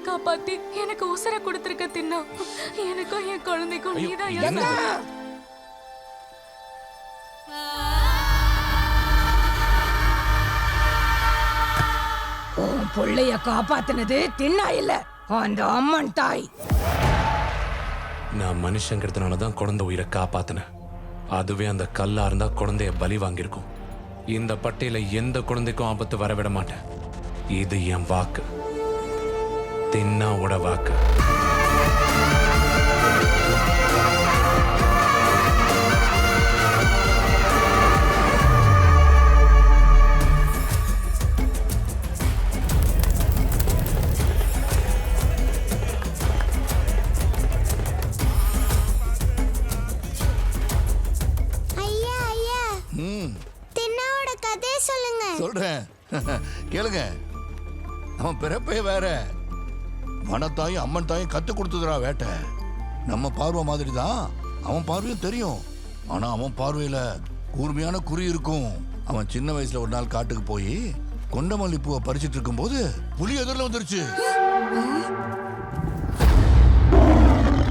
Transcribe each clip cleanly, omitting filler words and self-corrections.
காப்பாத்தி எனக்கு உசுர கொடுத்திருக்க தின்னா. எனக்கும் என் குழந்தைக்கும் நீதான் எல்லாம். உன் புள்ளைய காப்பாத்தினது தின்னா இல்ல, அந்த அம்மன் தாய். நான் மனுஷங்கிறதுனாலதான் குழந்தை உயிரை காப்பாத்தினேன். அதுவே அந்த கல்லா இருந்தா குழந்தைய பலி வாங்கியிருக்கும். இந்த பட்டையில எந்த குழந்தைக்கும் ஆபத்து வரவிட மாட்டேன். இது என் வாக்கு, தின்னாவோட வாக்கு. சொல்றேன் கேளுங்க. அவன் பிறப்பே வேற. வனத்தாயும் அம்மன் தாயும் கத்து கொடுத்துதுரா வேட்டை. நம்ம பார்வை மாதிரி தான் அவன் பார்வையும் தெரியும். ஆனா அவன் பார்வையில கூர்மையான குறி இருக்கும். அவன் சின்ன வயசுல ஒரு நாள் காட்டுக்கு போய் கொண்டமல்லி பூவை பறிச்சிட்டு இருக்கும் போது புலி எதிரில் வந்துருச்சு.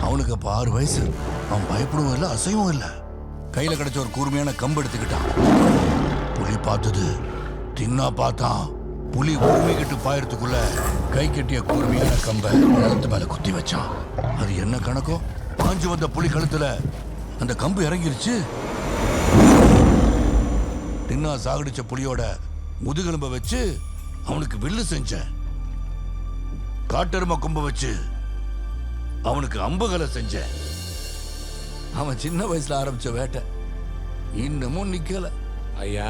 அவனுக்கு 6 வயசு. அவன் பயப்படவும் இல்லை, அசைவும் இல்லை. கையில கிடைச்ச ஒரு கூர்மையான கம்பு எடுத்துக்கிட்டான். புலி பார்த்தது, தின்னா பார்த்தான். புலி உரிமைக்கிட்டு பாயறதுக்குள்ள கை கட்டிய கூர்மையான கம்பை நிலத்து மேல குத்தி வச்சான். அது என்ன கணக்கோ, பாஞ்சு வந்த புலி கழுத்துல அந்த கம்பு இறங்கிருச்சு. தின்னா சாகடிச்ச புலியோட முதுகெலும்ப வச்சு அவனுக்கு வில்லு செஞ்சேன். காட்டெருமை கொம்ப வச்சு அவனுக்கு அம்புகளை செஞ்சேன். அவன் சின்ன வயசுல ஆரம்பிச்ச வேட்டை இன்னமும் நிக்கல. ஐயா,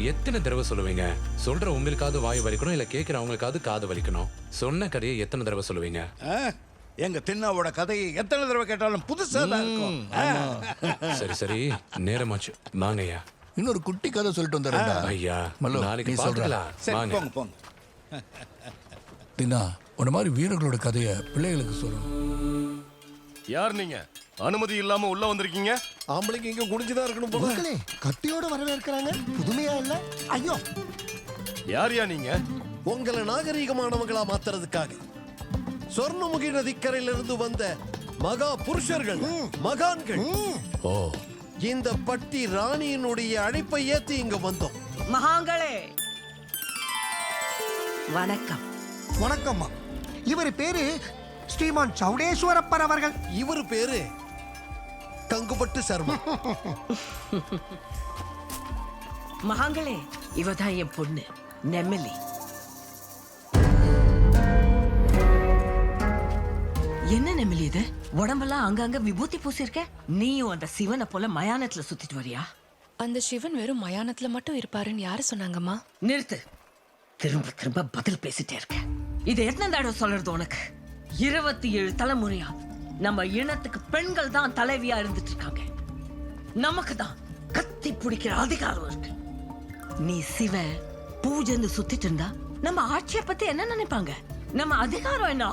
எத்தனை தடவை சொல்லுவீங்க? சொல்ற உங்களுக்காவது வாய் வலிக்கணும், இல்ல கேட்கிற அவங்களுக்காவது காது வலிக்கணும். சொன்ன கதையை எத்தனை தடவை சொல்லுவீங்க? எங்க தின்னாவோட கதையை எத்தனை தடவை கேட்டாலும் புதுசா தான் இருக்கும். சரி சரி, நேரமாச்சு, வாங்க ஐயா. இன்னொரு குட்டி கதை சொல்லிட்டு வந்துடுறேன்டா. ஐயா, நாளைக்கு சரி, போங்க போங்க. தின்னா, உன்ன மாதிரி வீரர்களோட கதையை பிள்ளைகளுக்கு சொல்லணும். யார் நீங்க? அனுமதி இல்லாம உள்ள வந்திருக்கீங்க? ஆம்பளைக்கு இங்க குடிஞ்சுதான் இருக்கணும் போல. கத்தியோட வரவேற்கிறாங்க, புதுமையா இல்ல? ஐயோ, யார்யா நீங்க? உங்களை நாகரீகமானவங்களா மாத்துறதுக்காக சொர்ணமுகி நதிக்கரையிலிருந்து வந்த மகா புருஷர்கள், மகான்கள். ஓ, இந்த பட்டி ராணியினுடைய அழைப்பை ஏத்தி இங்க வந்தோம். மகாங்களே வணக்கம். வணக்கம்மா. இவர் பேரு ஸ்ரீமான் சௌடேஸ்வரப்பர் அவர்கள். இவர் பேரு கங்குபட்டு சர்மா. மகாங்களே, இவதான் என் பொண்ணு நெமிலி. என்ன நெமிலி இது? உடம்பெல்லாம் அங்கங்க விபூதி பூசிருக்க. நீயும் அந்த சிவனை போல மயானத்துல சுத்திட்டு வரியா? அந்த சிவன் வெறும் மயானத்துல மட்டும் இருப்பாருன்னு யாரு சொன்னாங்கம்மா? நிறுத்து. திரும்ப திரும்ப பதில் பேசிட்டே இருக்க. இது எத்தனை தடவை சொல்றது உனக்கு? 27 தலைமுறையா நம்ம இனத்துக்கு பெண்கள் தான் தலைவியா இருந்துட்டு இருக்காங்க. நமக்கு தான் கத்தி பிடிக்கிற அதிகாரம் இருக்கு. நீ சிவன் பூஜைன்னு சுத்திட்டு இருந்தா நம்ம ஆட்சியை பத்தி என்ன நினைப்பாங்க? நம்ம அதிகாரம் என்ன?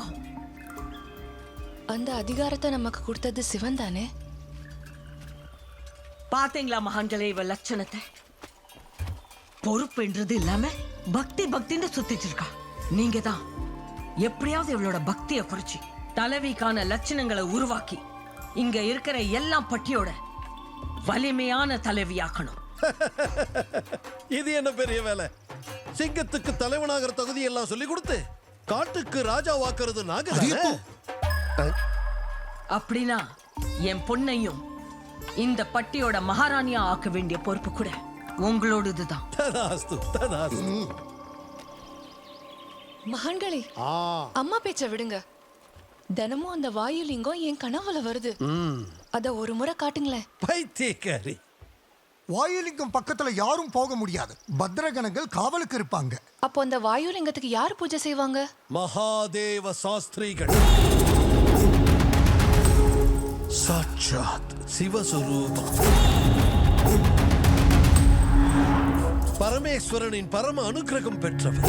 அந்த அதிகாரத்தை நமக்கு கொடுத்தது சிவன் தானே? பாத்தீங்களா மகான்களே இவ லட்சணத்தை? பொறுப்புன்றது இல்லாம பக்தி பக்தின்னு சுத்திட்டு இருக்கா. நீங்க தான் எப்படியாவது இவளோட பக்தியை குறைச்சி தலைவிக்கான லட்சணங்களை உருவாக்கி இங்க இருக்கிற எல்லாம் பட்டியோட வலிமையான தலைவியாக்கணும். இது என்ன பெரிய வேலை? சிங்கத்துக்கு தலைவனாகிற தகுதி எல்லாம் சொல்லி கொடுத்து காட்டுக்கு ராஜா வாக்குறது நாங்க தானே? அப்படின்னா என் பொண்ணையும் இந்த பட்டியோட மகாராணியா ஆக்க வேண்டிய பொறுப்பு கூட உங்களோடதுதான். ததாஸ்து, ததாஸ்து. மகான்களே, அம்மா பேச்ச விடுங்க. தினமும் அந்த வாயுலிங்கம் என் கனவுல வருது. அத ஒரு முறை காட்டுங்களேன். பைத்தியக்காரி. வாயுலிங்கம் பக்கத்துல யாரும் போக முடியாது. பத்ரகணங்கள் காவலுக்கு இருப்பாங்க. அப்போ அந்த வாயுலிங்கத்துக்கு யார் பூஜை செய்வாங்க? மகாதேவ சாஸ்திரிகள். சாட்சாத் சிவஸ்வரூபம். பரமேஸ்வரனின் பரம அனுக்கிரகம் பெற்றவர்.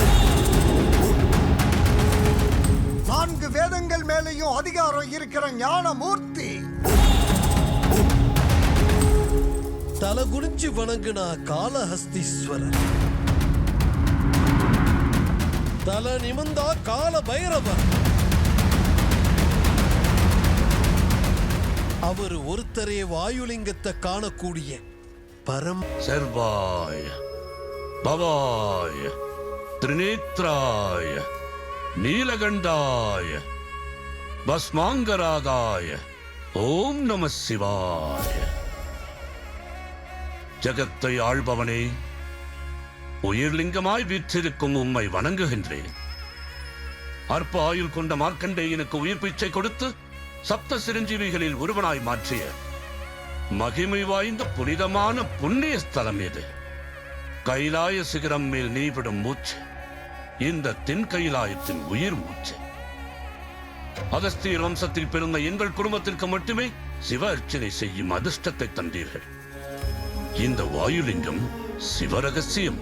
4 வேதங்கள் மேலேயும் அதிகாரம் இருக்கிற ஞானமூர்த்தி. தலை குனிஞ்சு வணங்குனா காலஹஸ்தீஸ்வரர், தலை நிமிந்தா கால பைரவர். அவர் ஒருத்தரே வாயுலிங்கத்தை காணக்கூடிய பரம். சர்வாய பவாய திரிநேத்ராய நீலகண்டாய பஸ்மாங்கராகாய ஓம் நம சிவாய. ஜகத்தை ஆள்பவனே, உயிர்லிங்கமாய் வீற்றிருக்கும் உம்மை வணங்குகின்றேன். அற்ப ஆயுள் கொண்ட மார்க்கண்டேயனுக்கு உயிர் பிச்சை கொடுத்து சப்த சிரஞ்சீவிகளில் ஒருவனாய் மாற்றிய மகிமை வாய்ந்த புனிதமான புண்ணிய ஸ்தலம் இது. கைலாய சிகரம் மேல் நீவிடும் மூச்சு இந்த தென் கைலாயத்தின் உயிர் மூச்சு. அகஸ்தியர் வம்சத்தில் பிறந்த எங்கள் குடும்பத்திற்கு மட்டுமே சிவ அர்ச்சனை செய்யும் அதிர்ஷ்டத்தை தந்தீர்கள். இந்த வாயுலிங்கம் சிவரகசியம்,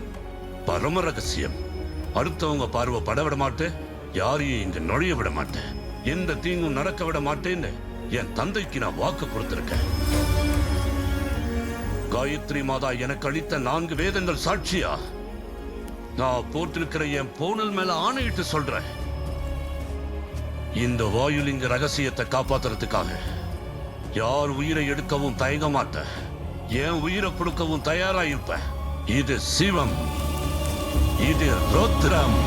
பரம ரகசியம். அடுத்தவங்க பார்வை படவிட மாட்டேன், யாரையும் இங்க நுழைய விட மாட்டேன், எந்த தீங்கும் நடக்க விட மாட்டேன்னு என் தந்தைக்கு நான் வாக்கு கொடுத்திருக்கேன். காயத்ரி மாதா எனக்கு அளித்த 4 வேதங்கள் சாட்சியா நான் போட்டிருக்கிற என் போனல் மேல ஆணையிட்டு சொல்றேன். இந்த வாயுலிங்க ரகசியத்தை காப்பாத்துறதுக்காக யார் உயிரை எடுக்கவும் தயங்க மாட்டேன், என் உயிரை கொடுக்கவும் தயாரா இருப்பேன். இது சிவம், இது ருத்ரம்.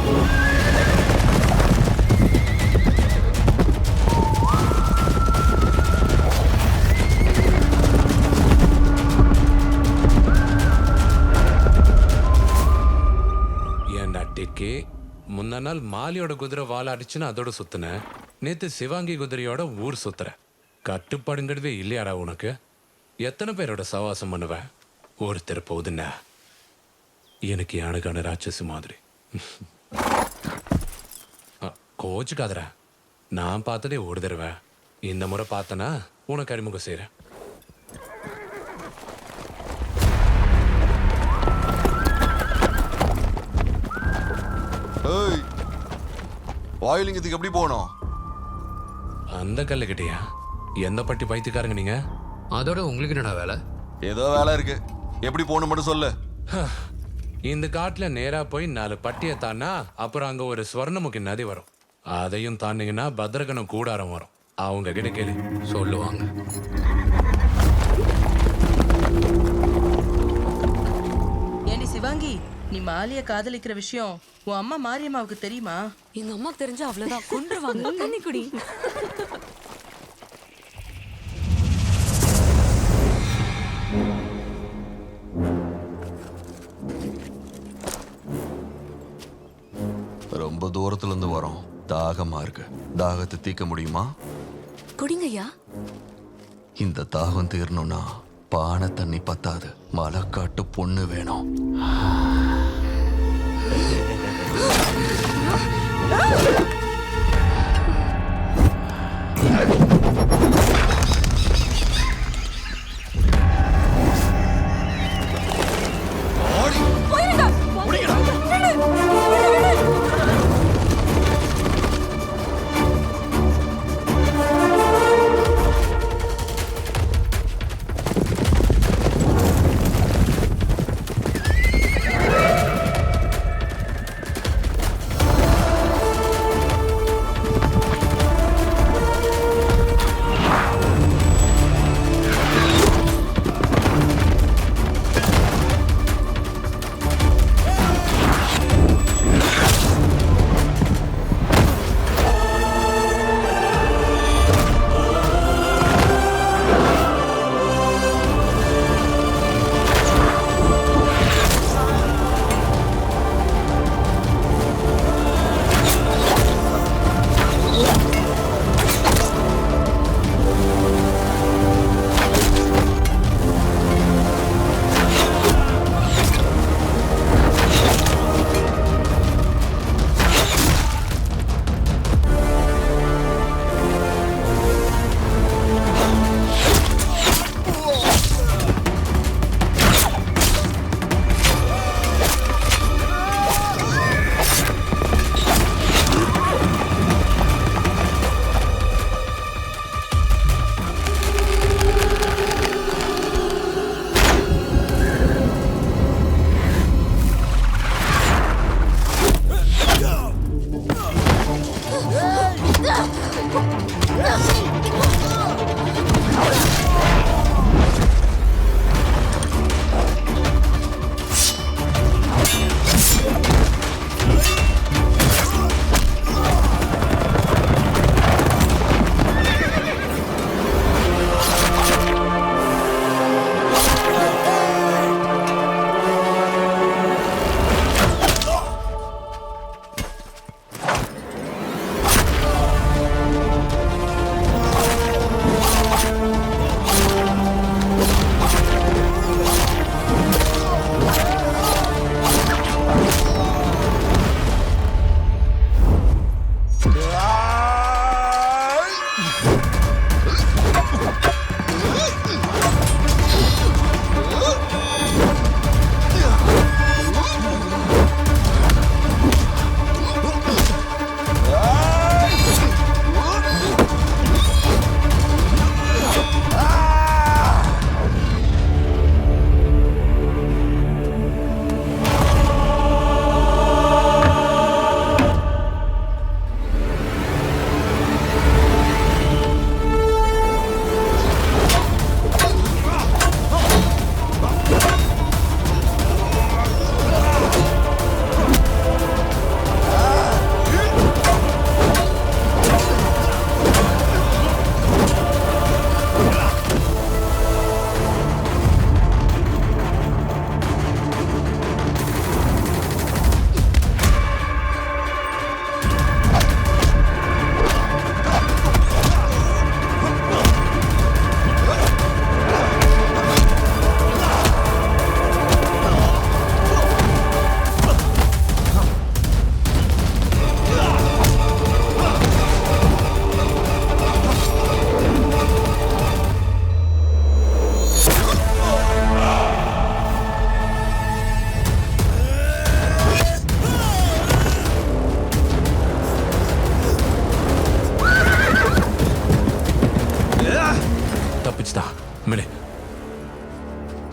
முந்தா நாள் மாலியோட குதிரை வாழ அடிச்சுன்னு அதோட சுத்தின. நேத்து சிவாங்கி குதிரையோட ஊர் சுத்துற. கட்டுப்பாடுங்கிறதே இல்லையாடா உனக்கு? எத்தனை பேரோட சவாசம் பண்ணுவ? ஒருத்தர் போதுன்னா எனக்கு யானுக்கான ராட்சசி மாதிரி. கோச்சுக்காதரா, நான் பார்த்ததே ஒரு தடவை. இந்த முறை பார்த்தனா உனக்கு அறிமுகம் செய்யறேன். வாயுலிங்கத்துக்கு எப்படி போனோம்? அந்த கல்லு கிட்டியா? எந்த பட்டி பைத்தியக்காரங்க நீங்க? அதோட உங்களுக்கு என்னடா வேலை? ஏதோ வேலை இருக்கு, எப்படி போகணும் மட்டும் சொல்லு. இந்த காட்டுல நேரா போய் 4 பட்டியை தாண்டா அப்புறம் அங்க ஒரு ஸ்வர்ணமுகி நதி வரும். அதையும் தாண்டிங்கன்னா பத்ரகணம் கூடாரம் வரும். அவங்க கிட்ட கேளு, சொல்லுவாங்க. ஏண்டி சிவாங்கி, நீ மாலிய காதலிக்கிற விஷயம் உன் அம்மா மாரியம்மாவுக்கு தெரியுமா? எங்க அம்மாக்கு தெரிஞ்சா அவ்வளவுதான், கொன்றுவாங்க. தண்ணி குடி. ரொம்ப தூரத்துல இருந்து வரோம், தாகமா இருக்கு. தாகத்தை தீர்க்க முடியுமா? குடிங்கய்யா. இந்த தாகம் தீரணும்னா பானை தண்ணி பத்தாது, மலைக்காட்டு பொண்ணு வேணும். போயிருங்க.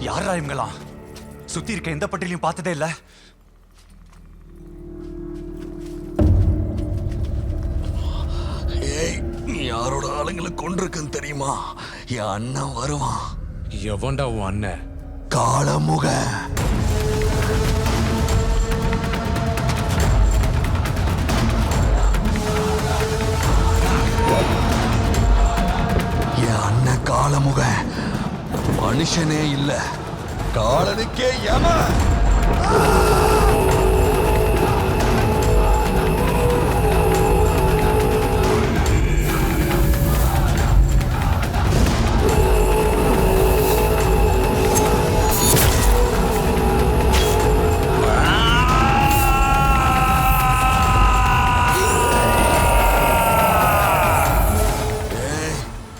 யாரா இவங்களாம்? சுத்தி இருக்க எந்த பட்டியலையும் பார்த்ததே இல்ல. ஏய், நீ யாரோட ஆளுங்களை கொண்டிருக்குன்னு தெரியுமா? என் அண்ணன் வருவான். எவன்டா உன் அண்ணன்? காளமுக. என் அண்ணன் காளமுக மனுஷனே இல்ல, காலனுக்கே யம.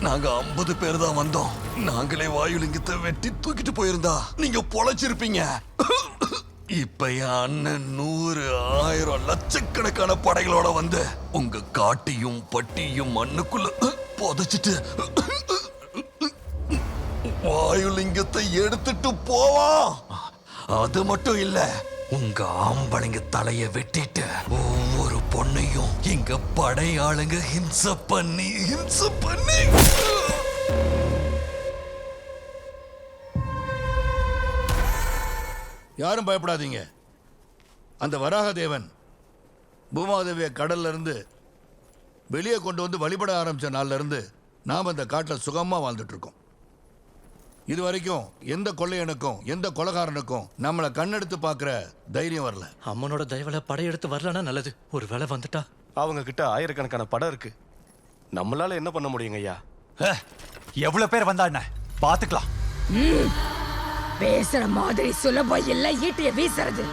நாங்க 50 பேர் தான் வந்தோம். நாங்களே வாயுலிங்கத்தை வெட்டி தூக்கிட்டு போயிருந்தா நீங்க பொழைச்சிருப்பீங்க. இப்ப என் அண்ணன் 100, 1000, லட்சக்கணக்கான படைகளோட வந்து உங்க காட்டியும் பட்டியும் மண்ணுக்குள்ள புதைச்சிட்டு வாயுலிங்கத்தை எடுத்துட்டு போவான். அது மட்டும் இல்ல, உங்க ஆம்பளைங்க தலைய வெட்டிட்டு ஒவ்வொரு பொண்ணையும் எங்க படையாளுங்க ஹிம்சை பண்ணி யாரும் பயப்படாதீங்க. அந்த வராக தேவன் பூமாதேவிய கடல்ல இருந்து வெளியே கொண்டு வந்து வழிபட ஆரம்பிச்ச நாள்ல இருந்து நாம் அந்த காட்டில் சுகமா வாழ்ந்துட்டு இருக்கோம். இது வரைக்கும் எந்த கொள்ளையனுக்கும் எந்த கொலைகாரனுக்கும் நம்மளை கண்ணெடுத்து பார்க்கிற தைரியம் வரல. அம்மனோட தயவுல படையெடுத்து வரலன்னா நல்லது. ஒரு வேலை வந்துட்டா அவங்க கிட்ட ஆயிரக்கணக்கான படம் இருக்கு. நம்மளால என்ன பண்ண முடியுங்க ஐயா? எவ்வளவு பேர் வந்தா என்ன, பாத்துக்கலாம். பேசுற மாதிரி சுலபம் இல்ல ஈட்டிய வீசுறது.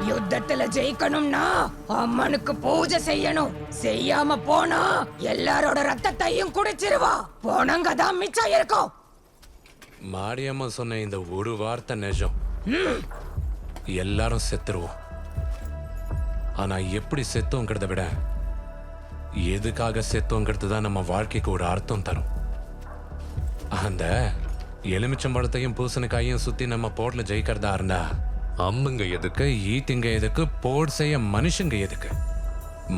யுத்தத்துல ஜெயிக்கணும்னா அம்மனுக்கு பூஜை செய்யணும். செய்யாம போனா எல்லாரோட ரத்தத்தையும் குடிச்சிருவா. போனங்க தான் மிச்சம் இருக்கும். மாரியம்மா சொன்ன இந்த ஒரு வார்த்தை நிஜம். எல்லாரும் செத்துருவோம். ஆனா எப்படி செத்தோங்கிறத விட எதுக்காக செத்தோங்கிறது தான் நம்ம வாழ்க்கைக்கு ஒரு அர்த்தம் தரும். அந்த எலுமிச்சம்பழத்தையும் பூசணிக்காயும் சுத்தி நம்ம போட்ல ஜெயிக்கிறதா இருந்தா அம்முங்க எதுக்கு, ஈட்டிங்க எதுக்கு, போர் செய்ய மனுஷங்க எதுக்கு?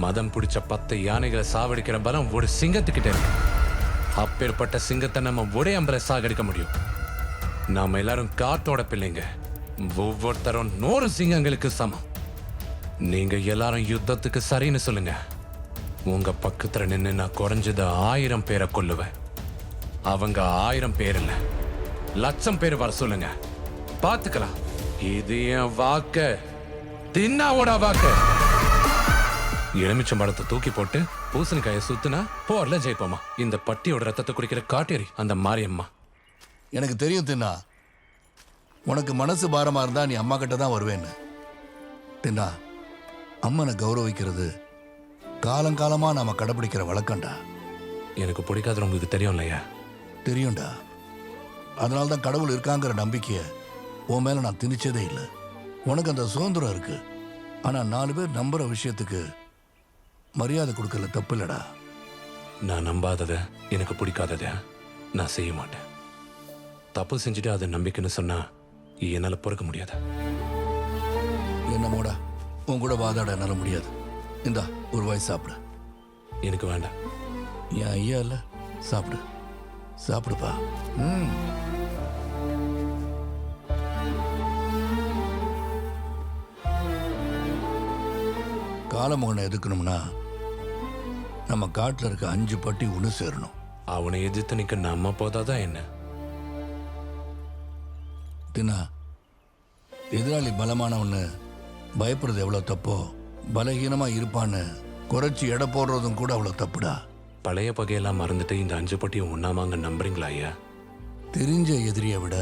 மதம் பிடிச்ச 10 யானைகளை சாவடிக்கிற பலம் ஒரு சிங்கத்துக்கிட்ட இருக்கு. அப்பேற்பட்ட சிங்கத்தை நம்ம ஒரே அம்பரை சாகடிக்க முடியும். நாம எல்லாரும் காட்டோட பிள்ளைங்க. ஒவ்வொருத்தரும் 100 சிங்கங்களுக்கு சமம். நீங்க எல்லாரும் யுத்தத்துக்கு சரின்னு சொல்லுங்க. உங்க பக்கத்துல நின்று நான் குறைஞ்சது 1000 பேரை கொல்லுவேன். அவங்க 1000 பேர் இல்ல, 1,00,000 பேர் வர சொல்லுங்க, பாத்துக்கலாம். இது என் வாக்கு, தின்னாவோட வாக்கு. எலுமிச்சம்பழத்தை தூக்கி போட்டு பூசணிக்காயை சுத்துனா போர்ல ஜெயிப்போமா? இந்த பட்டியோட ரத்தத்தை குடிக்கிற காட்டேரி அந்த மாரியம்மா. எனக்கு தெரியும் தின்னா, உனக்கு மனசு பாரமா இருந்தா நீ அம்மா கிட்ட தான் வருவேன்னு. தின்னா, அம்மனை கௌரவிக்கிறது காலங்காலமா நாம கடைபிடிக்கிற வழக்கம்டா. எனக்கு பிடிக்காது உங்களுக்கு தெரியும் இல்லையா? தெரியும்டா. அதனால தான் கடவுள் இருக்காங்கிற நம்பிக்கையை உன் மேல நான் திணிச்சதே இல்லை. உனக்கு அந்த சுதந்திரம் இருக்கு. ஆனா 4 பேர் நம்புற விஷயத்துக்கு மரியாதை கொடுக்கல தப்பு இல்லடா. நான் நம்பாதத, எனக்கு பிடிக்காதத நான் செய்ய மாட்டேன். தப்பு செஞ்சுட்டு அதை நம்பிக்கைன்னு சொன்னா என்னால பொறுக்க முடியாது. என்னமோடா, உன் கூட வாதாட என்னால முடியாது. இந்தா ஒரு வாய் சாப்பிடு. எனக்கு வேண்டாம். என் ஐயா இல்ல, சாப்பிடு சாப்பிடுப்பா. காலமோகனை எதுக்கணும்னா நம்ம காட்டுல இருக்க 5 பட்டி ஒண்ணு சேரணும். அவனை எதிர்த்து நிக்க நம்ம போதாதான் என்ன? தினா, எதிராளி பலமானவன்னு பயப்படுறது எவ்வளவு தப்போ, பலகீனமா இருப்பான்னு குறைச்சி எடை போடுறதும் கூட அவ்வளவு தப்புடா. பழைய பகையெல்லாம் மறந்துட்டு இந்த 5 பட்டியும் ஒண்ணாமாங்க நம்புறீங்களா ஐயா? தெரிஞ்ச எதிரியை விட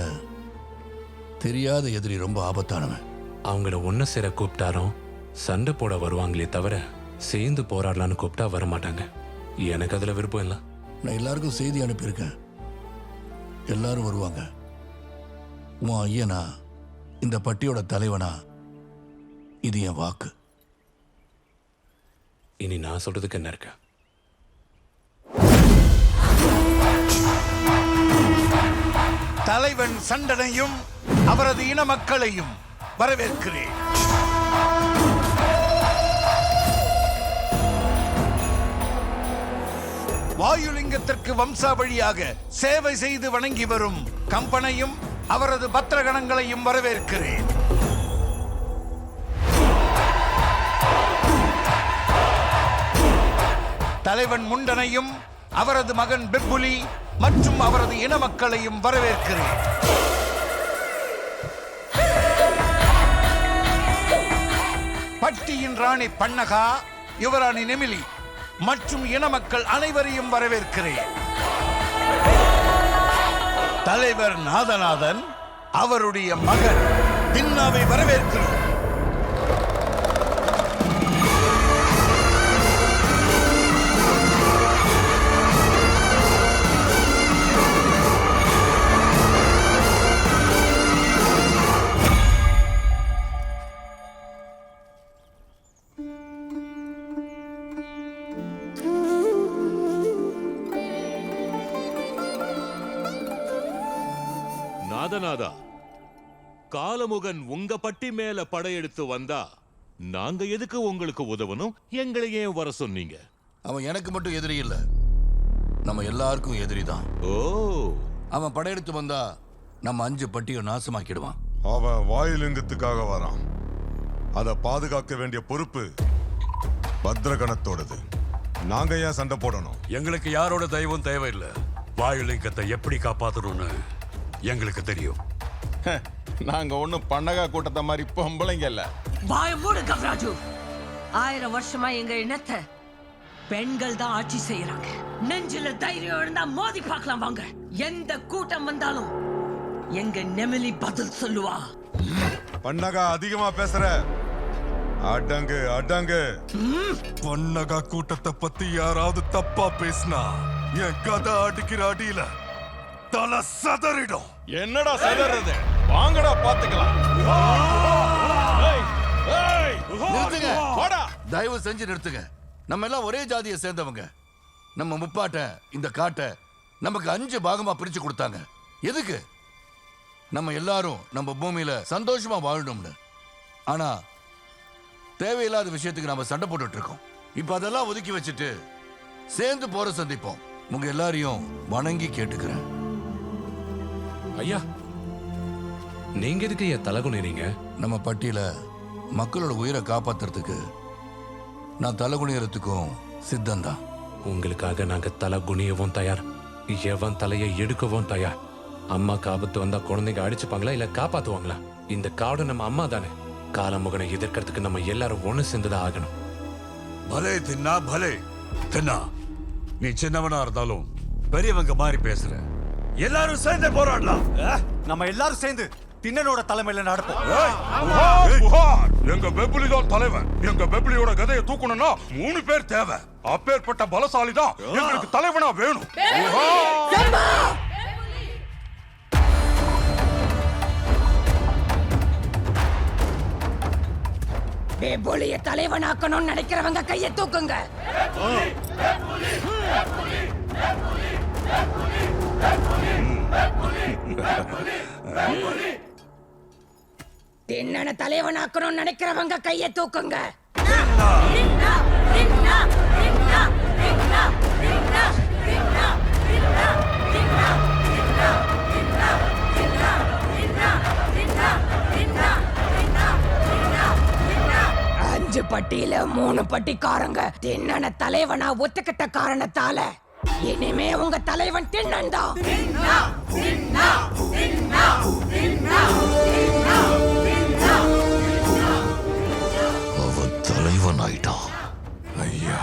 தெரியாத எதிரி ரொம்ப ஆபத்தானவன். அவங்கள ஒண்ணு சேர கூப்பிட்டாரும் சண்டை போட வருவாங்களே தவிர சேர்ந்து போராடலான்னு கூப்பிட்டா வரமாட்டாங்க. எனக்கு அதுல விருப்பம் இல்லை. நான் எல்லாருக்கும் செய்தி அனுப்பியிருக்கேன். எல்லாரும் வருவாங்க. உன் ஐயனா இந்த பட்டியோட தலைவனா இது என் வாக்கு. இனி நான் சொல்றதுக்கு என்ன இருக்கு? தலைவன் சண்டனையும் அவரது இன மக்களையும் வரவேற்கிறேன். வாயுலிங்கத்திற்கு வம்சாவழியாக சேவை செய்து வணங்கி வரும் கம்பனையும் அவரது பத்திரகணங்களையும் வரவேற்கிறேன். தலைவன் முண்டனையும் அவரது மகன் பெப்புலி மற்றும் அவரது இன மக்களையும் வரவேற்கிறேன். பட்டியின் ராணி பன்னகா, யுவராணி நெமிலி மற்றும் இன மக்கள் அனைவரையும் வரவேற்கிறேன். தலைவர் நாதநாதன், அவருடைய மகன் தின்னாவை வரவேற்கிறோம். நாதநாதா, காலமுகன் உங்க பட்டி மேல படையெடுத்து வந்தா நாங்க எதுக்கு உங்களுக்கு உதவணும்? எங்களை ஏன் வர சொன்னீங்க? அவன் எனக்கு மட்டும் எதிரி இல்ல, நம்ம எல்லாருக்கும் எதிரி தான். ஓ, அவன் படையெடுத்து வந்தா நம்ம 5 பட்டியை நாசமாக்கிடுவான். அவன் வாயுலிங்கத்துக்காக வரான். அதை பாதுகாக்க வேண்டிய பொறுப்பு பத்ரகணத்தோடது. நாங்க ஏன் சண்டை போடணும்? எங்களுக்கு யாரோட தயவும் தேவையில்லை. வாயுலிங்கத்தை எப்படி காப்பாத்தணும்னு எங்களுக்கு தெரியும். நாங்க ஒண்ணும் பன்னகா கூட்டத்தை மாதிரி பொம்பளைங்க இல்ல. வாய மூடு கவராஜு. 1000 வருஷமா எங்க இனத்தை பெண்கள் தான் ஆட்சி செய்யறாங்க. நெஞ்சில தைரியம் இருந்தா மோதி பார்க்கலாம் வாங்க. எந்த கூட்டம் வந்தாலும் எங்க நெமிலி பதில் சொல்லுவா. பன்னகா அதிகமா பேசுற. அடங்கு அடங்கு. பன்னகா கூட்டத்தை பத்தி யாராவது தப்பா பேசினா என் கதை அடிக்கிற அடியில தலை சதறிடும். என்னடா சதறது? வாங்கடா பாத்துக்கலாம். நிறுத்துங்க, தயவு செஞ்சு நிறுத்துங்க. நம்ம எல்லாம் ஒரே ஜாதியை சேர்ந்தவங்க. நம்ம முப்பாட்ட இந்த காட்டை நமக்கு 5 பாகமா பிரிச்சு கொடுத்தாங்க. எதுக்கு? நம்ம எல்லாரும் நம்ம பூமியில சந்தோஷமா வாழணும்னு. ஆனா தேவையில்லாத விஷயத்துக்கு நாம சண்டை போட்டுட்டு இருக்கோம். இப்ப அதெல்லாம் ஒதுக்கி வச்சுட்டு சேர்ந்து போற சந்திப்போம். உங்க எல்லாரையும் வணங்கி கேட்டுக்கிறேன். ஐயா, நீங்க எதுக்கு என் தலகுனிறீங்க? நம்ம பட்டியல மக்களோட உயிரை காப்பாத்துறதுக்கு நான் தலகுனியறதுக்கும் சித்தந்தான். உங்களுக்காக நாங்க தலை குனியவும் தயார், எவன் தலையை எடுக்கவும் தயார். அம்மாக்கு ஆபத்து வந்தா குழந்தைங்க அடிச்சுப்பாங்களா இல்ல காப்பாத்துவாங்களா? இந்த காடு நம்ம அம்மா தானே. காலமுகனை எதிர்க்கிறதுக்கு நம்ம எல்லாரும் ஒண்ணு சேர்ந்துதான் ஆகணும். பலே தின்னா, பலே தின்னா. நீ சின்னவனா இருந்தாலும் பெரியவங்க மாதிரி பேசுற. எல்லாரும் சேர்ந்து போராடலாம். நம்ம எல்லாரும் சேர்ந்து திண்ணனோட தலைமையில நடப்போம். எங்க பெப்புலி தான் தலைவன். எங்க பெப்புலியோட கதையை தூக்கணும்னா 3 பேர் தேவை. அப்பேற்பட்ட பலசாலி தான் எங்களுக்கு தலைவனா வேணும். பெப்புலிய தலைவனாக்கணும்னு நினைக்கிறவங்க கையை தூக்குங்க. திண்ணன தலைவனாக்கணும்னு நினைக்கிறவங்க கையை தூக்குங்க. அஞ்சு பட்டியில 3 பட்டிக்காரங்க திண்ணன தலைவனா ஒத்துக்கிட்ட காரணத்தால இனிமே உங்க தலைவன் திண்ணன் தான். அவன் தலைவன் ஆயிட்டான். ஐயா,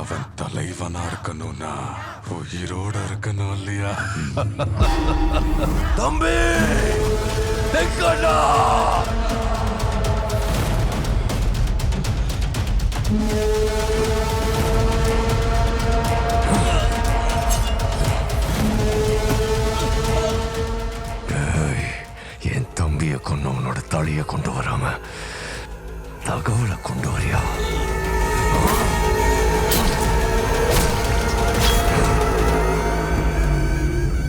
அவன் தலைவனா இருக்கணும்னா உயிரோட இருக்கணும் இல்லையா? தம்பி தெக்கடா. என் தம்பிய கொண்டவனோட தலைய கொண்டு வராம தகவலை கொண்டு வரியா?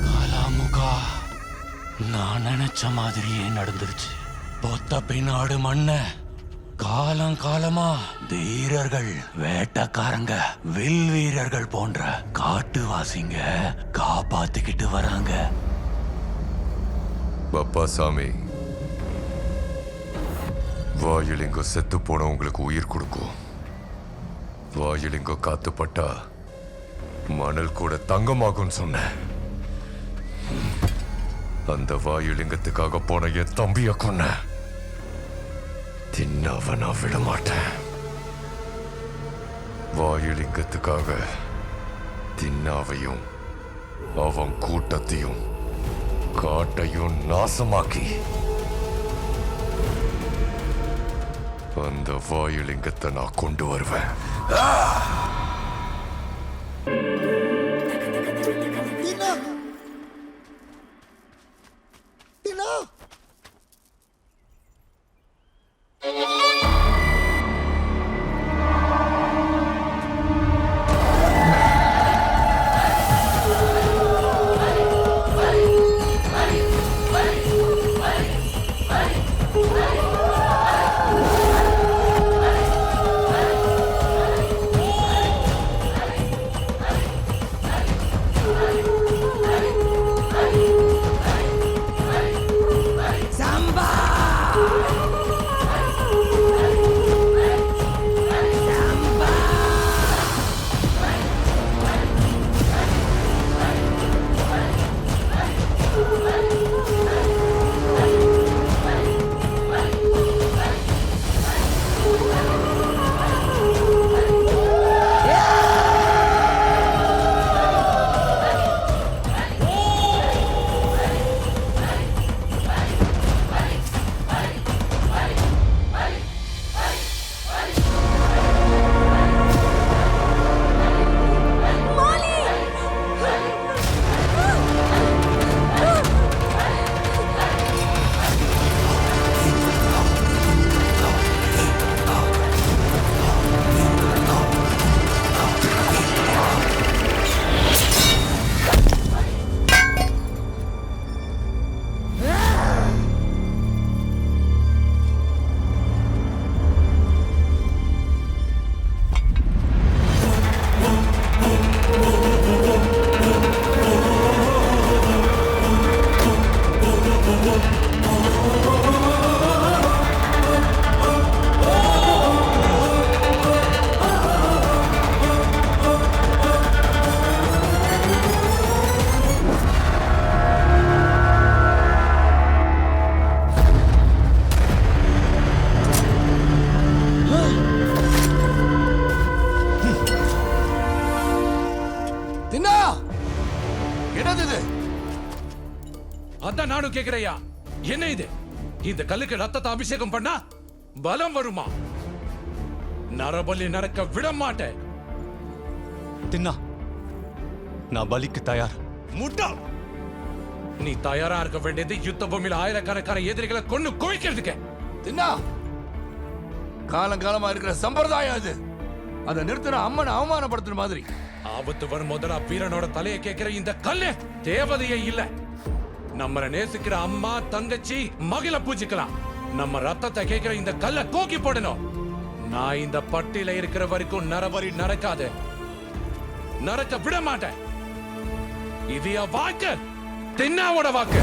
காலாமுகா, நினைச்ச மாதிரியே நடந்துருச்சு. பொத்த பின்னாடு மண்ண காலம் காலமா தீரர்கள், வேட்டக்காரங்க, வில் வீரர்கள் போன்ற காட்டுவாசிங்க காப்பாத்திக்கிட்டு வராங்க. பப்பா சாமி, வாயுலிங்கம் செத்து போனவங்களுக்கு உயிர் கொடுக்கும். வாயுலிங்கம் காத்துப்பட்டா மணல் கூட தங்கமாகும் சொன்ன. அந்த வாயுலிங்கத்துக்காக போன என் தம்பிய கொன்ன. தின்னாவ நான் விட மாட்டேன். வாயுலிங்கத்துக்காக தின்னாவையும் அவன் கூட்டத்தையும் காட்டையும் நாசமாக்கி அந்த வாயுலிங்கத்தை நான் கொண்டு வருவேன். அதான் நானும் கேக்குறையா, என்ன இது? இந்த கல்லுக்கு ரத்தத்தை அபிஷேகம் பண்ணா பலம் வருமா? நரபலி நடக்க விட மாட்டேன். தின்னா, நான் பலிக்கு தயார். முட்டா, நீ தயாரா இருக்க வேண்டியது யுத்த பூமியில ஆயிரக்கணக்கான எதிரிகளை கொண்டு குவிக்கிறதுக்கு. தின்னா, காலங்காலமா இருக்கிற சம்பிரதாயம் அது. அதை நிறுத்தின அம்மனை அவமானப்படுத்துற மாதிரி. ஆபத்து வரும் முதல்ல வீரனோட தலையை கேட்கிற இந்த கல்லு தேவதையே இல்ல. நம்மள நேசிக்கிற அம்மா, தங்கச்சி, மகிழ பூஜிக்கலாம். நம்ம ரத்தத்தை கேட்கிற இந்த கல்லை தூக்கி போடணும். நான் இந்த பட்டியல இருக்கிற வரைக்கும் நரபலி நடக்காது, நடக்க விட மாட்டேன். இது என் வாக்கு, தின்னாவோட வாக்கு.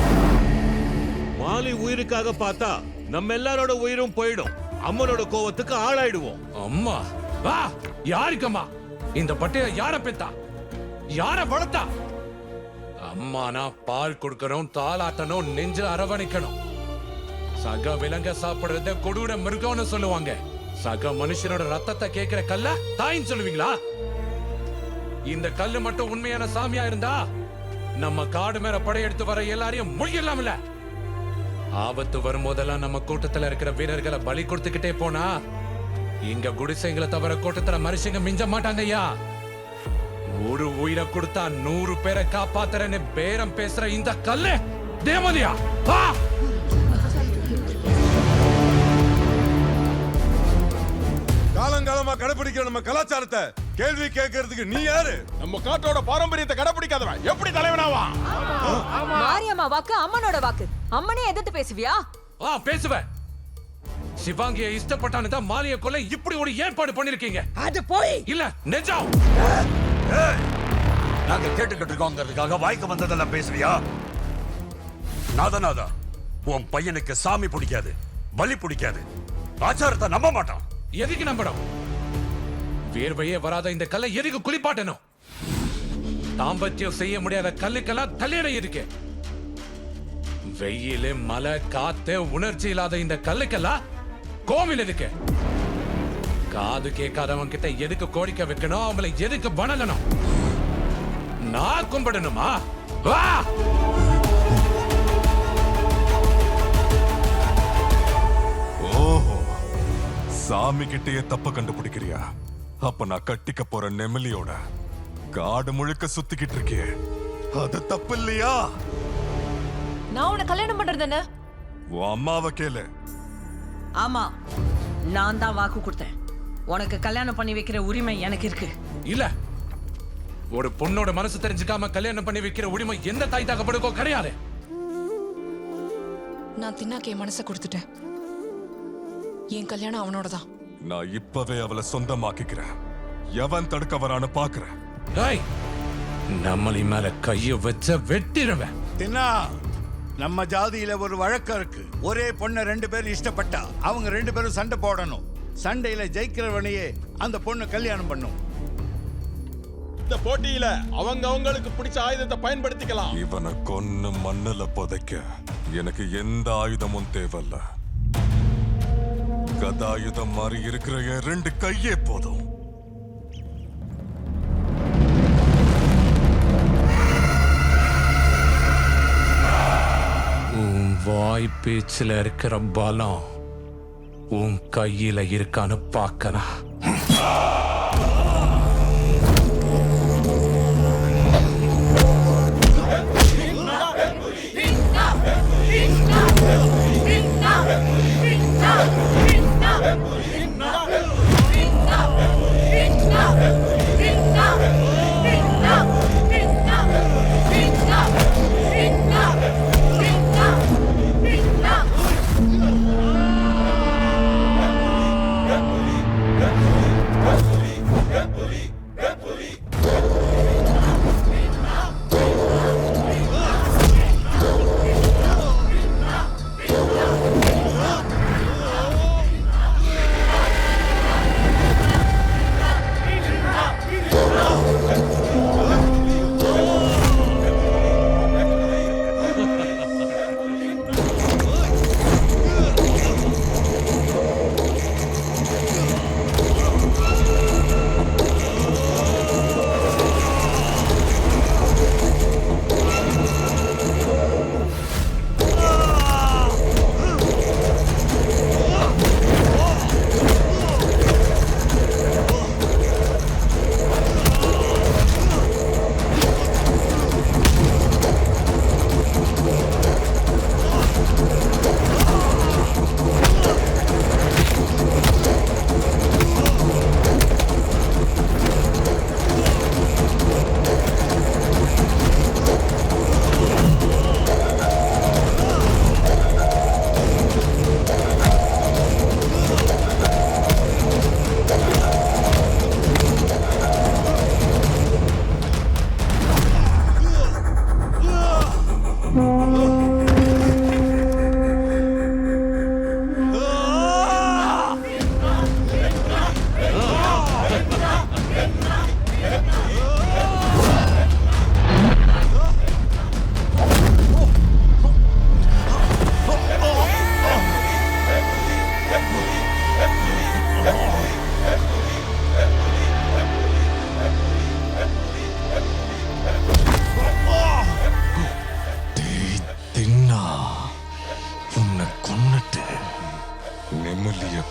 மாலி உயிருக்காக பார்த்தா நம்ம எல்லாரோட உயிரும் போயிடும். அம்மனோட கோவத்துக்கு ஆளாயிடுவோம். அம்மா வா, யாருக்கம்மா? இந்த பட்டியல யார பெத்தா, யார வளர்த்தா? அம்மானா பால் கொடுக்கணும், தாளாட்டணும், நெஞ்சு அரவணைக்கணும். சக விலங்க சாப்பிடுறத கொடூர மிருகம்னு சொல்லுவாங்க. சக மனுஷனோட ரத்தத்தை கேட்கிற கல்ல தாயின்னு சொல்லுவீங்களா? இந்த கல்லு மட்டும் உண்மையான சாமியா இருந்தா நம்ம காடு மேல படையெடுத்து வர எல்லாரையும் முழியலாம்ல. ஆபத்து வரும்போதெல்லாம் நம்ம கூட்டத்துல இருக்கிற வீரர்களை பலி கொடுத்துக்கிட்டே போனா இங்க குடிசைங்களை தவிர கூட்டத்துல மனுஷங்க மிஞ்ச மாட்டாங்க ஐயா. ஒரு உயிரை கொடுத்தா 100 பேரை காப்பாத்துறேன்னு பேரம் பேசுற இந்த கல்லு தேவதையா? காலங்காலமா கடைபிடிக்கிற நம்ம கலாச்சாரத்தை கேள்வி கேட்கறதுக்கு நீ யாரு? நம்ம காட்டோட பாரம்பரியத்தை கடைபிடிக்காதவன் எப்படி தலைவனாவா? மாரியம்மா மாரியம்மா வாக்கு அம்மனோட வாக்கு. அம்மனே எதிர்த்து பேசுவியா? பேசுவேன். சிவாங்கிய இஷ்டப்பட்டானு தான் மாலிய கொல்ல இப்படி ஒரு ஏற்பாடு பண்ணிருக்கீங்க. அது போய் இல்ல நிஜம். நாங்க கேட்டுக்கிட்டு இருக்கோங்கிறதுக்காக வாய்க்கு வந்ததெல்லாம் பேசுறியா? நாதநாதா, உன் பையனுக்கு சாமி பிடிக்காது, பலி பிடிக்காது, ஆச்சாரத்தை நம்ப மாட்டான். எதுக்கு நம்பணும்? வேர்வையே வராத இந்த கல்லை எதுக்கு குளிப்பாட்டணும்? தாம்பத்தியம் செய்ய முடியாத கல்லுக்கெல்லாம் கல்யாணம் இருக்கு. வெயிலு மலை காத்து உணர்ச்சி இல்லாத இந்த கல்லுக்கெல்லாம் கோவில் இருக்கு. காது கேட்காதவன் கிட்ட எதுக்கு கோரிக்கை வைக்கணும்? அவங்களை எதுக்கு வணங்கணும்? நான் கும்பிடணுமா? வா! ஓஹோ, சாமி கிட்டே தப்ப கண்டுபிடிக்கிறியா? அப்ப நான் கட்டிக்க போற நெமிலியோட காடு முழுக்க சுத்திக்கிட்டு இருக்கே, அது தப்பு இல்லையா? நான் உன்னை கல்யாணம் பண்றது என்ன? உன் அம்மாவை கேளு. ஆமா, நான் தான் வாக்கு கொடுத்தேன். உனக்கு கல்யாணம் பண்ணி வைக்கிற உரிமை எனக்கு இருக்கு. இல்ல, ஒரு பொண்ணோட மனசு தெரிஞ்சுக்காம கல்யாணம் பண்ணி வைக்கிற உரிமை எந்த தாய் தகப்படுக்கோ கிடையாது. நான் தின்னாக்கு என் மனசை கொடுத்துட்டேன். என் கல்யாணம் அவனோட தான். நான் இப்பவே அவளை சொந்தமாக்கிக்கிறேன். எவன் தடுக்க வரான்னு பாக்குறேன். நம்மளி மேல கைய வச்ச வெட்டிடுவேன். தின்னா, நம்ம ஜாதியில ஒரு வழக்கம் இருக்கு. ஒரே பொண்ணை 2 பேரும் இஷ்டப்பட்டா அவங்க 2 பேரும் சண்டை போடணும். சண்டையில ஜெயிக்கிறவனையே அந்த பொண்ணு கல்யாணம் பண்ணும். இந்த போட்டியில அவங்களுக்கு பிடிச்ச ஆயுதத்தை பயன்படுத்திக்கலாம். இவனை கொன்னு மண்ணுல புதைக்க எனக்கு எந்த ஆயுதமும் தேவையில்ல. கதாயுதம் மாதிரி இருக்கிற என் 2 கையே போதும். உன் வாய் பேச்சுல இருக்கிற பலம் உன் கையில இருக்கான்னு பார்க்கணும்.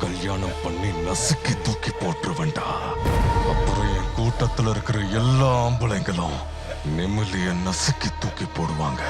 கல்யாணம் பண்ணி நசுக்கி தூக்கி போட்டுருவேண்டா. அப்புறம் என் கூட்டத்துல இருக்கிற எல்லா ஆம்பளைங்களும் நெமிலிய நசுக்கி தூக்கி போடுவாங்க.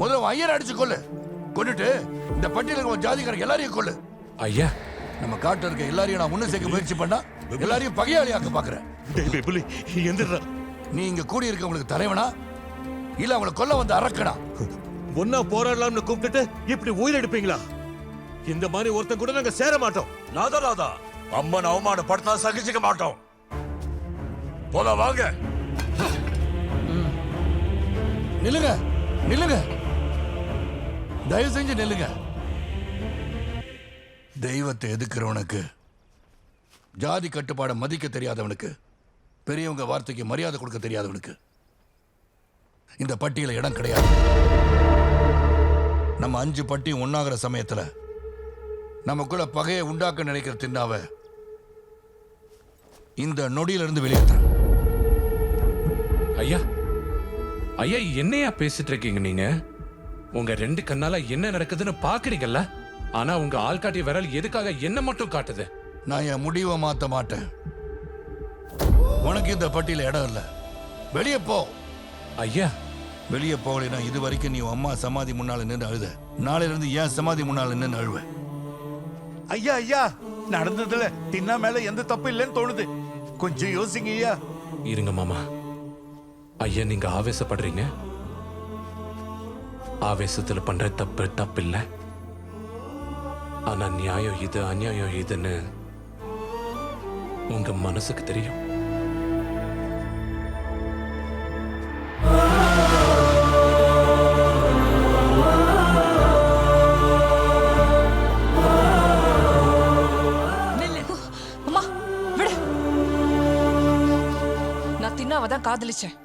முதல்ல உன் ஐயரை அடிச்சு கொள்ளு. கொண்டுட்டு இந்த பட்டியல இருக்க உன் ஜாதிக்காரங்க எல்லாரையும் கொள்ளு. ஐயா, நம்ம காட்டுல இருக்க எல்லாரையும் நான் ஒண்ணு சேர்க்க முயற்சி பண்ணா எல்லாரையும் பகையாளியாக்க பாக்குறேன். நீ இங்க கூடி இருக்கவங்களுக்கு தலைவனா இல்ல அவங்களை கொல்ல வந்து அரக்கனா? ஒன்னா போராடலாம்னு கூப்பிட்டுட்டு இப்படி உயிர் எடுப்பீங்களா? இந்த மாதிரி ஒருத்தன் கூட நாங்க சேர மாட்டோம். நாதா அம்மன் அவமானப்படுத்தா சகிச்சுக்க மாட்டோம். போல வாங்க. நில்லுங்க, நில்லுங்க, தயவு செஞ்சு நில்லுங்க. தெய்வத்தை எதுக்குறவனுக்கு, ஜாதி கட்டுப்பாடை மதிக்க தெரியாதவனுக்கு, பெரியவங்க வார்த்தைக்கு மரியாதை கொடுக்க தெரியாதவனுக்கு இந்த பட்டியல இடம் கிடையாது. நம்ம 5 பட்டியும் ஒன்னாகிற சமயத்துல நமக்குள்ள பகையை உண்டாக்க நினைக்கிற தின்னாவ இந்த நொடியிலிருந்து வெளியேற்ற. ஐயா, ஐயா என்னையா பேசிட்டு இருக்கீங்க நீங்க? உங்க 2 கண்ணால என்ன நடக்குதுன்னு பாக்குறீங்கல்ல, ஆனா உங்க ஆள்காட்டி விரல் எதுக்காக என்ன மட்டும் காட்டுது? நான் என் முடிவை மாத்த மாட்டேன். உனக்கு இந்த பட்டியல இடம் இல்ல, வெளியே போ. ஐயா, வெளியே போகலைன்னா இது வரைக்கும் நீ அம்மா சமாதி முன்னால நின்று அழுத, நாளையில இருந்து ஏன் சமாதி முன்னால நின்று அழுவ. ஐயா ஐயா, நடந்ததுல தின்னா மேல எந்த தப்பு இல்லைன்னு தோணுது. கொஞ்சம் யோசிங்க ஐயா. இருங்க மாமா. ஐயா, நீங்க ஆவேசப்படுறீங்க. ஆவேசத்துல பண்ற தப்பு தப்பில்ல. ஆனா நியாயம் இது அநியாயம் இதுன்னு உங்க மனசுக்கு தெரியும். அம்மா விடு. நான் தின்னாவதான் காதலிச்சேன்,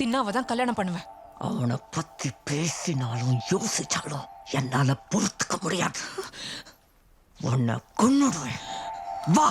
தின்னாவதான் கல்யாணம் பண்ணுவேன். அவனை பத்தி பேசினாலும் யோசிச்சாலும் என்னால பொறுத்துக்க முடியாது. உன்னை கொன்னுடுவேன். வா.